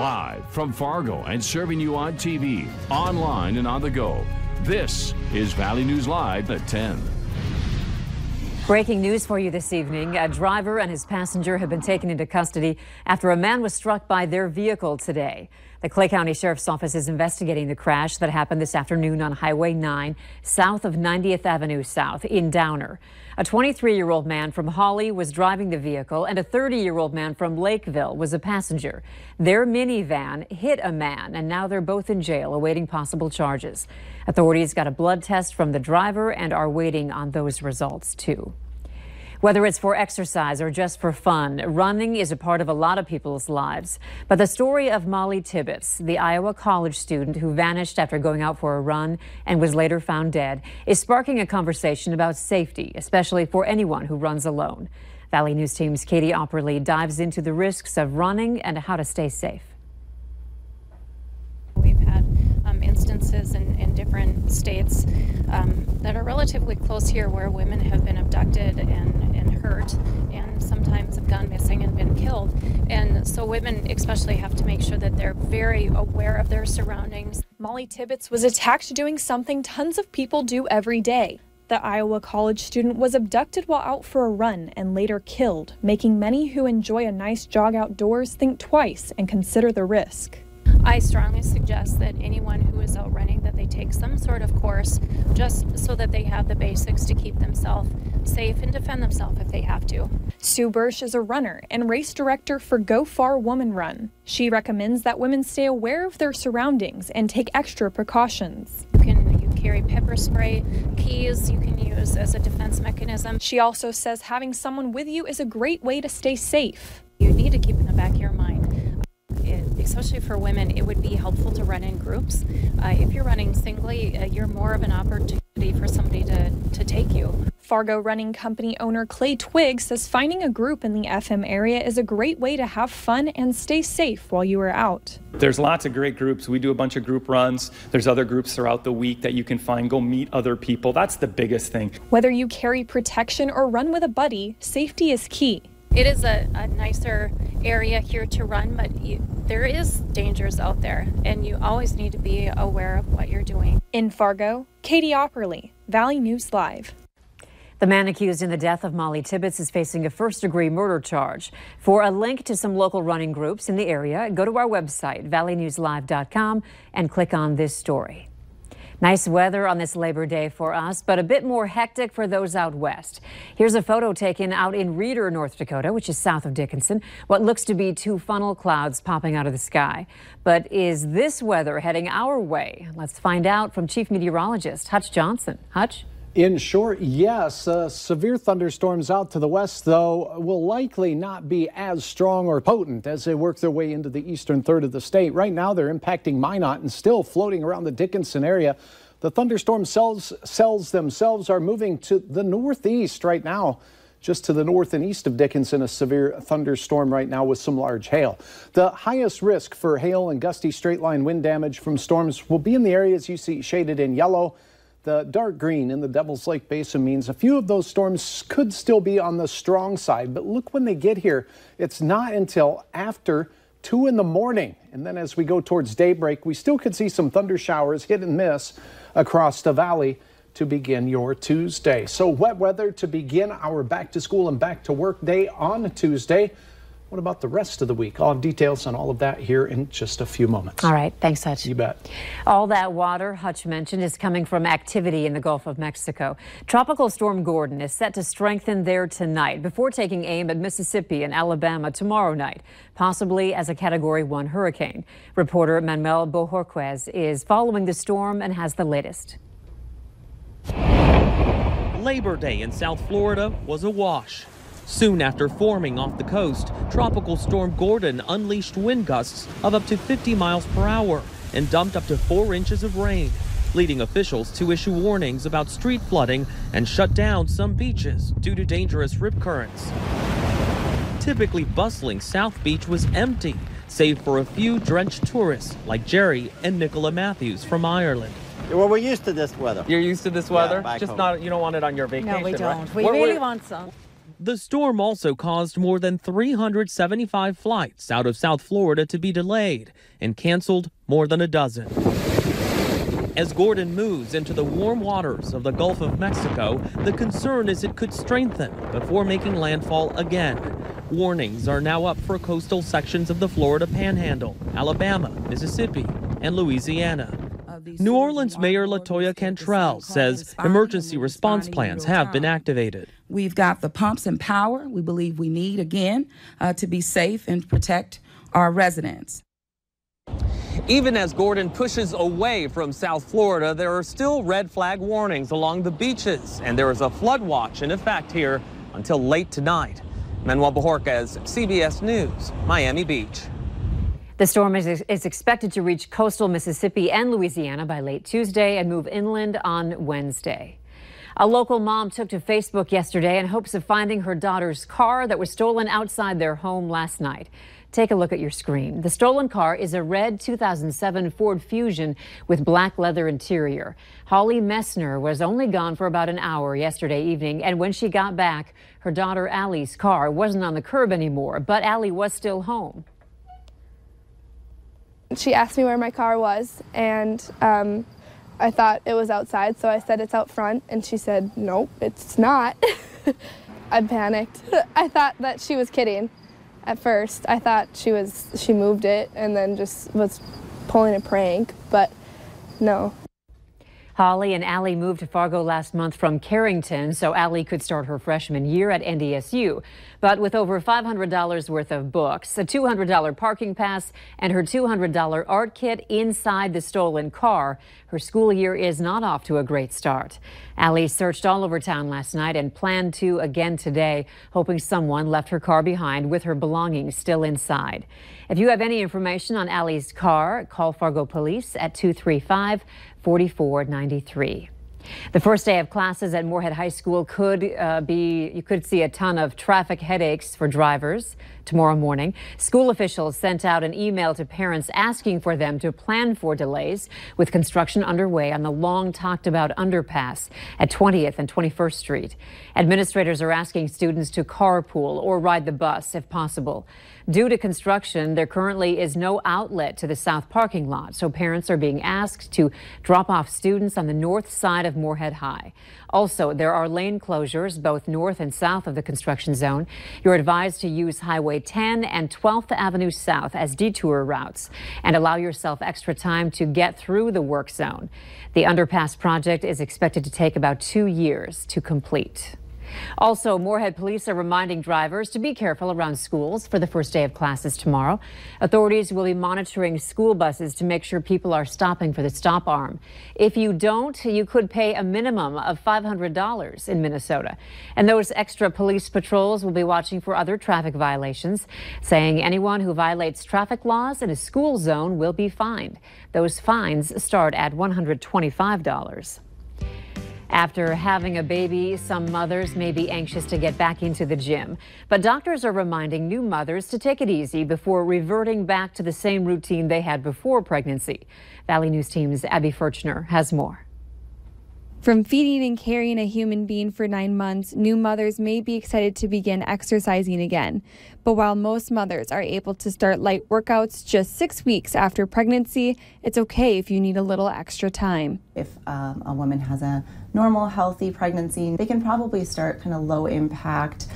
Live from Fargo and serving you on TV, online, and on the go. This is Valley News Live at 10. Breaking news for you this evening. A driver and his passenger have been taken into custody after a man was struck by their vehicle today. The Clay County Sheriff's Office is investigating the crash that happened this afternoon on Highway 9, south of 90th Avenue South in Downer. A 23-year-old man from Hawley was driving the vehicle, and a 30-year-old man from Lakeville was a passenger. Their minivan hit a man, and now they're both in jail awaiting possible charges. Authorities got a blood test from the driver and are waiting on those results, too. Whether it's for exercise or just for fun, running is a part of a lot of people's lives. But the story of Molly Tibbetts, the Iowa college student who vanished after going out for a run and was later found dead, is sparking a conversation about safety, especially for anyone who runs alone. Valley News Team's Katie Opperly dives into the risks of running and how to stay safe. We've had instances in different states that are relatively close here where women have been abducted and hurt and sometimes have gone missing and been killed. And so women especially have to make sure that they're very aware of their surroundings. Molly Tibbetts was attacked doing something tons of people do every day. The Iowa college student was abducted while out for a run and later killed, making many who enjoy a nice jog outdoors think twice and consider the risk. I strongly suggest that anyone who is out running that they take some sort of course just so that they have the basics to keep themselves safe and defend themselves if they have to. Sue Bursch is a runner and race director for Go Far Woman Run. She recommends that women stay aware of their surroundings and take extra precautions. You carry pepper spray, keys you can use as a defense mechanism. She also says having someone with you is a great way to stay safe. You need to keep in the back of your mind. Especially for women, it would be helpful to run in groups. If you're running singly, you're more of an opportunity for somebody to take you. Fargo Running Company owner Clay Twigg says finding a group in the FM area is a great way to have fun and stay safe while you are out. There's lots of great groups. We do a bunch of group runs. There's other groups throughout the week that you can find. Go meet other people. That's the biggest thing. Whether you carry protection or run with a buddy, safety is key. It is a nicer area here to run, but there is dangers out there, and you always need to be aware of what you're doing. In Fargo, Katie Opperly, Valley News Live. The man accused in the death of Molly Tibbetts is facing a first-degree murder charge. For a link to some local running groups in the area, go to our website, valleynewslive.com, and click on this story. Nice weather on this Labor Day for us, but a bit more hectic for those out west. Here's a photo taken out in Reeder, North Dakota, which is south of Dickinson. What looks to be two funnel clouds popping out of the sky. But is this weather heading our way? Let's find out from Chief Meteorologist Hutch Johnson. Hutch? In short, yes. Severe thunderstorms out to the west, though, will likely not be as strong or potent as they work their way into the eastern third of the state. Right now, they're impacting Minot and still floating around the Dickinson area. The thunderstorm cells themselves are moving to the northeast right now. Just to the north and east of Dickinson, a severe thunderstorm right now with some large hail. The highest risk for hail and gusty straight-line wind damage from storms will be in the areas you see shaded in yellow. The dark green in the Devil's Lake Basin means a few of those storms could still be on the strong side. But look, when they get here, it's not until after 2 in the morning. And then as we go towards daybreak, we still could see some thunder showers hit and miss across the valley to begin your Tuesday. So wet weather to begin our back to school and back to work day on Tuesday. What about the rest of the week? I'll have details on all of that here in just a few moments. All right. Thanks, Hutch. You bet. All that water Hutch mentioned is coming from activity in the Gulf of Mexico. Tropical Storm Gordon is set to strengthen there tonight before taking aim at Mississippi and Alabama tomorrow night, possibly as a Category 1 hurricane. Reporter Manuel Bojorquez is following the storm and has the latest. Labor Day in South Florida was a wash. Soon after forming off the coast, Tropical Storm Gordon unleashed wind gusts of up to 50 miles per hour and dumped up to 4 inches of rain, leading officials to issue warnings about street flooding and shut down some beaches due to dangerous rip currents. Typically bustling South Beach was empty, save for a few drenched tourists like Jerry and Nicola Matthews from Ireland. Well, we're used to this weather. You're used to this weather? Yeah, Just home. not, you don't want it on your vacation, No, we don't. right? We really want some. The storm also caused more than 375 flights out of South Florida to be delayed and canceled more than a dozen. As Gordon moves into the warm waters of the Gulf of Mexico, the concern is it could strengthen before making landfall again. Warnings are now up for coastal sections of the Florida Panhandle, Alabama, Mississippi, and Louisiana. New Orleans Mayor LaToya Cantrell says emergency response plans have been activated. We've got the pumps and power we believe we need again to be safe and protect our residents. Even as Gordon pushes away from South Florida, there are still red flag warnings along the beaches, and there is a flood watch in effect here until late tonight. Manuel Bajorquez, CBS News, Miami Beach. The storm is expected to reach coastal Mississippi and Louisiana by late Tuesday and move inland on Wednesday. A local mom took to Facebook yesterday in hopes of finding her daughter's car that was stolen outside their home last night. Take a look at your screen. The stolen car is a red 2007 Ford Fusion with black leather interior. Holly Messner was only gone for about an hour yesterday evening, and when she got back, her daughter Allie's car wasn't on the curb anymore, but Allie was still home. She asked me where my car was, and I thought it was outside, so I said it's out front, and she said, nope, it's not. I panicked. I thought that she was kidding at first. I thought she moved it and then just was pulling a prank, but no. Holly and Allie moved to Fargo last month from Carrington so Allie could start her freshman year at NDSU. But with over $500 worth of books, a $200 parking pass, and her $200 art kit inside the stolen car, her school year is not off to a great start. Allie searched all over town last night and planned to again today, hoping someone left her car behind with her belongings still inside. If you have any information on Allie's car, call Fargo Police at 235-4493. The first day of classes at Moorhead High School you could see a ton of traffic headaches for drivers tomorrow morning. School officials sent out an email to parents asking for them to plan for delays with construction underway on the long talked about underpass at 20th and 21st Street. Administrators are asking students to carpool or ride the bus if possible. Due to construction, there currently is no outlet to the south parking lot, so parents are being asked to drop off students on the north side of Moorhead High. Also, there are lane closures both north and south of the construction zone. You're advised to use Highway 10 and 12th Avenue South as detour routes and allow yourself extra time to get through the work zone. The underpass project is expected to take about 2 years to complete. Also, Moorhead police are reminding drivers to be careful around schools for the first day of classes tomorrow. Authorities will be monitoring school buses to make sure people are stopping for the stop arm. If you don't, you could pay a minimum of $500 in Minnesota. And those extra police patrols will be watching for other traffic violations, saying anyone who violates traffic laws in a school zone will be fined. Those fines start at $125. After having a baby, some mothers may be anxious to get back into the gym, but doctors are reminding new mothers to take it easy before reverting back to the same routine they had before pregnancy. Valley News Team's Abby Furchner has more. From feeding and carrying a human being for 9 months, new mothers may be excited to begin exercising again. But while most mothers are able to start light workouts just 6 weeks after pregnancy, it's okay if you need a little extra time. If a woman has a normal, healthy pregnancy, they can probably start kind of low impact,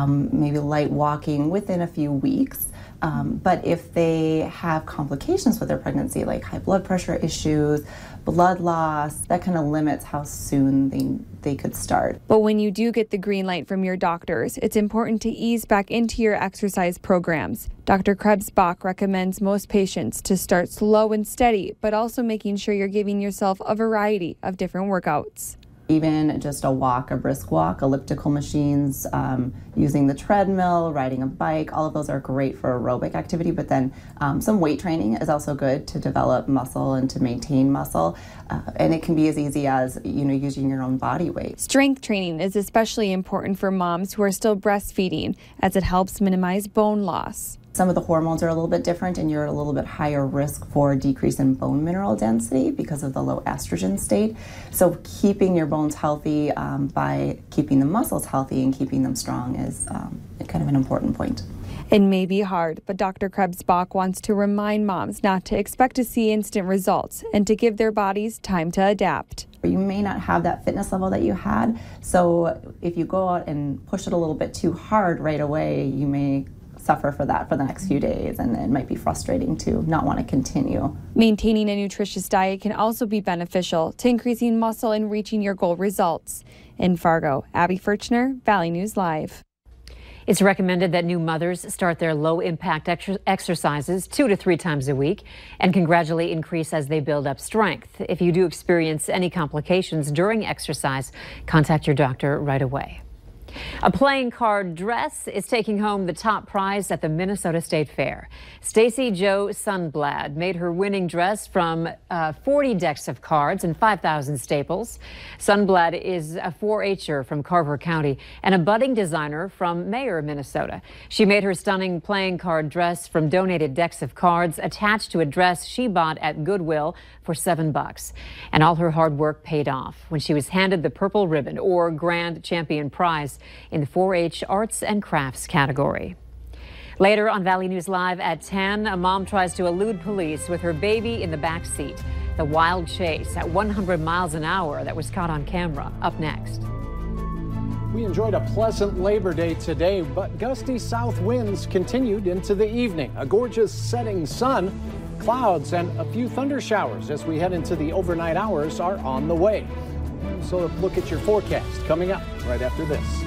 maybe light walking within a few weeks. But if they have complications with their pregnancy, like high blood pressure issues, blood loss, that kind of limits how soon they could start. But when you do get the green light from your doctors, it's important to ease back into your exercise programs. Dr. Krebsbach recommends most patients to start slow and steady, but also making sure you're giving yourself a variety of different workouts. Even just a walk, a brisk walk, elliptical machines, using the treadmill, riding a bike, all of those are great for aerobic activity, but then some weight training is also good to develop muscle and to maintain muscle. And it can be as easy as, using your own body weight. Strength training is especially important for moms who are still breastfeeding, as it helps minimize bone loss. Some of the hormones are a little bit different, and you're at a little bit higher risk for decrease in bone mineral density because of the low estrogen state. So keeping your bones healthy by keeping the muscles healthy and keeping them strong is kind of an important point. It may be hard, but Dr. Krebsbach wants to remind moms not to expect to see instant results and to give their bodies time to adapt. You may not have that fitness level that you had, so if you go out and push it a little bit too hard right away, you may suffer for that for the next few days, and it might be frustrating to not want to continue. Maintaining a nutritious diet can also be beneficial to increasing muscle and reaching your goal results. In Fargo, Abby Furchner, Valley News Live. It's recommended that new mothers start their low-impact exercises 2 to 3 times a week and can gradually increase as they build up strength. If you do experience any complications during exercise, contact your doctor right away. A playing card dress is taking home the top prize at the Minnesota State Fair. Stacy Jo Sundblad made her winning dress from 40 decks of cards and 5,000 staples. Sundblad is a 4-H'er from Carver County and a budding designer from Mayer, Minnesota. She made her stunning playing card dress from donated decks of cards attached to a dress she bought at Goodwill for $7. And all her hard work paid off when she was handed the Purple Ribbon, or Grand Champion Prize, in the 4-H Arts and Crafts category. Later on Valley News Live at 10, a mom tries to elude police with her baby in the back seat. The wild chase at 100 miles an hour that was caught on camera. Up next. We enjoyed a pleasant Labor Day today, but gusty south winds continued into the evening. A gorgeous setting sun, clouds, and a few thunder showers as we head into the overnight hours are on the way. So look at your forecast coming up right after this.